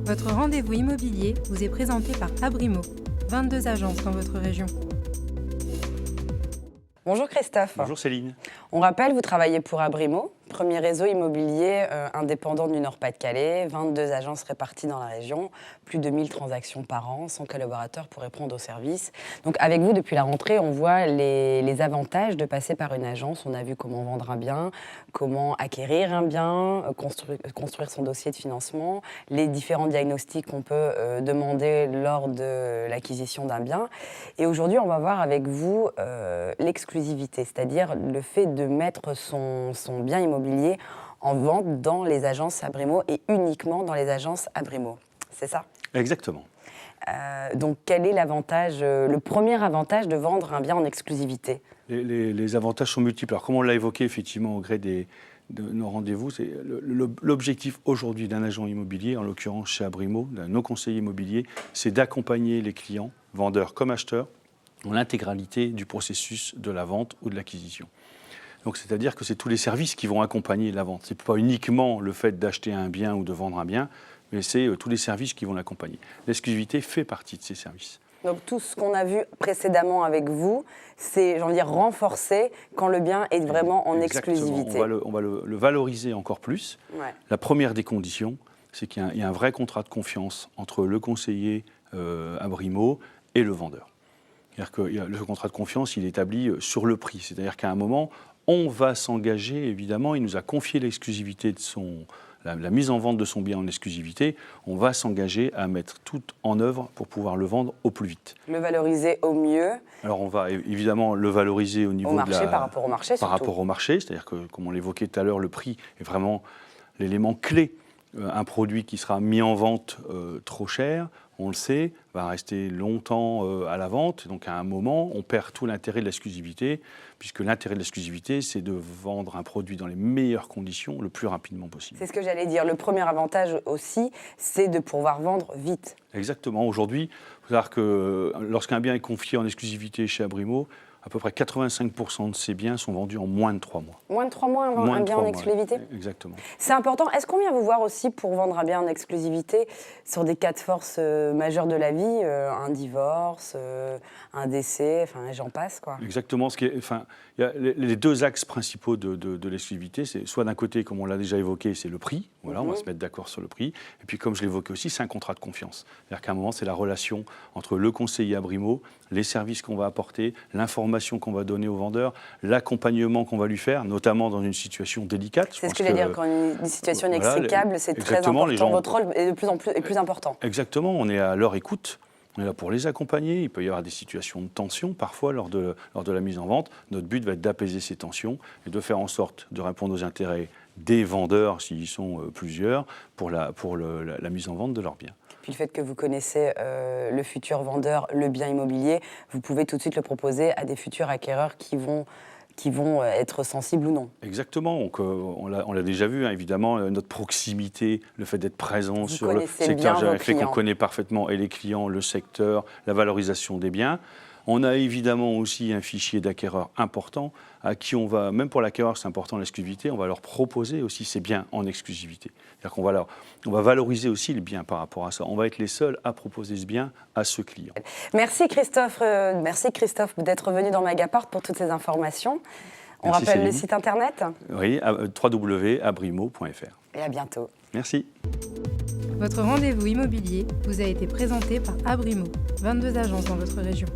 Votre rendez-vous immobilier vous est présenté par Abrimo, 22 agences dans votre région. Bonjour Christophe. Bonjour Céline. On rappelle, vous travaillez pour Abrimo, premier réseau immobilier indépendant du Nord-Pas-de-Calais, 22 agences réparties dans la région, plus de 1000 transactions par an, 100 collaborateurs pour répondre aux services. Donc avec vous, depuis la rentrée, on voit les avantages de passer par une agence. On a vu comment vendre un bien, comment acquérir un bien, construire son dossier de financement, les différents diagnostics qu'on peut demander lors de l'acquisition d'un bien. Et aujourd'hui, on va voir avec vous l'exclusivité, c'est-à-dire le fait de mettre son bien immobilier en vente dans les agences Abrimo et uniquement dans les agences Abrimo. C'est ça ? Exactement. Donc quel est l'avantage, le premier avantage de vendre un bien en exclusivité ? Les avantages sont multiples. Alors comme on l'a évoqué effectivement au gré de nos rendez-vous, c'est l'objectif aujourd'hui d'un agent immobilier, en l'occurrence chez Abrimo, d'un de nos conseillers immobiliers, c'est d'accompagner les clients, vendeurs comme acheteurs, dans l'intégralité du processus de la vente ou de l'acquisition. Donc, c'est-à-dire que c'est tous les services qui vont accompagner la vente. Ce n'est pas uniquement le fait d'acheter un bien ou de vendre un bien, mais c'est tous les services qui vont l'accompagner. L'exclusivité fait partie de ces services. Donc tout ce qu'on a vu précédemment avec vous, c'est, j'ai envie de dire, renforcé quand le bien est vraiment en exclusivité. On va le valoriser encore plus. Ouais. La première des conditions, c'est qu'il y a un vrai contrat de confiance entre le conseiller Abrimo et le vendeur. C'est-à-dire que le contrat de confiance, il est établi sur le prix. C'est-à-dire qu'à un moment, on va s'engager, évidemment, il nous a confié l'exclusivité de la mise en vente de son bien en exclusivité, on va s'engager à mettre tout en œuvre pour pouvoir le vendre au plus vite. Le valoriser au mieux. Alors on va évidemment le valoriser au niveau au marché, par rapport au marché. Par rapport au marché, c'est-à-dire que, comme on l'évoquait tout à l'heure, le prix est vraiment l'élément clé. Un produit qui sera mis en vente trop cher, on le sait, va rester longtemps à la vente. Donc à un moment, on perd tout l'intérêt de l'exclusivité, puisque l'intérêt de l'exclusivité, c'est de vendre un produit dans les meilleures conditions, le plus rapidement possible. C'est ce que j'allais dire. Le premier avantage aussi, c'est de pouvoir vendre vite. Exactement. Aujourd'hui, il faut savoir que lorsqu'un bien est confié en exclusivité chez Abrimo, à peu près 85% de ces biens sont vendus en moins de 3 mois. Moins de 3 mois, un bien en exclusivité ? Exactement. C'est important. Est-ce qu'on vient vous voir aussi pour vendre un bien en exclusivité sur des cas de force majeurs de la vie, un divorce, un décès, enfin j'en passe quoi. Exactement. Il y a les deux axes principaux de l'exclusivité, c'est soit d'un côté, comme on l'a déjà évoqué, c'est le prix. Voilà, on va se mettre d'accord sur le prix. Et puis comme je l'évoquais aussi, c'est un contrat de confiance. C'est-à-dire qu'à un moment, c'est la relation entre le conseiller Abrimo, les services qu'on va apporter, l'information qu'on va donner au vendeur, l'accompagnement qu'on va lui faire, notamment dans une situation délicate. C'est ce que j'allais dire, quand une situation inextricable, c'est très important. Votre rôle est de plus important. Exactement, on est à leur écoute. On est là pour les accompagner. Il peut y avoir des situations de tension parfois lors de la mise en vente. Notre but va être d'apaiser ces tensions et de faire en sorte de répondre aux intérêts des vendeurs, s'ils sont plusieurs, pour la mise en vente de leurs biens. Puis le fait que vous connaissez le futur vendeur, le bien immobilier, vous pouvez tout de suite le proposer à des futurs acquéreurs qui vont être sensibles ou non. Exactement, donc, on l'a déjà vu, hein, évidemment, notre proximité, le fait d'être présent sur le secteur, fait qu'on connaît parfaitement et les clients, le secteur, la valorisation des biens. On a évidemment aussi un fichier d'acquéreurs important à qui on va, même pour l'acquéreur c'est important l'exclusivité, on va leur proposer aussi ces biens en exclusivité. C'est-à-dire qu'on va valoriser aussi les biens par rapport à ça. On va être les seuls à proposer ce bien à ce client. Merci Christophe d'être venu dans Mediapart pour toutes ces informations. On rappelle Céline. Le site internet ? Oui, www.abrimo.fr. Et à bientôt. Merci. Votre rendez-vous immobilier vous a été présenté par Abrimo, 22 agences dans votre région.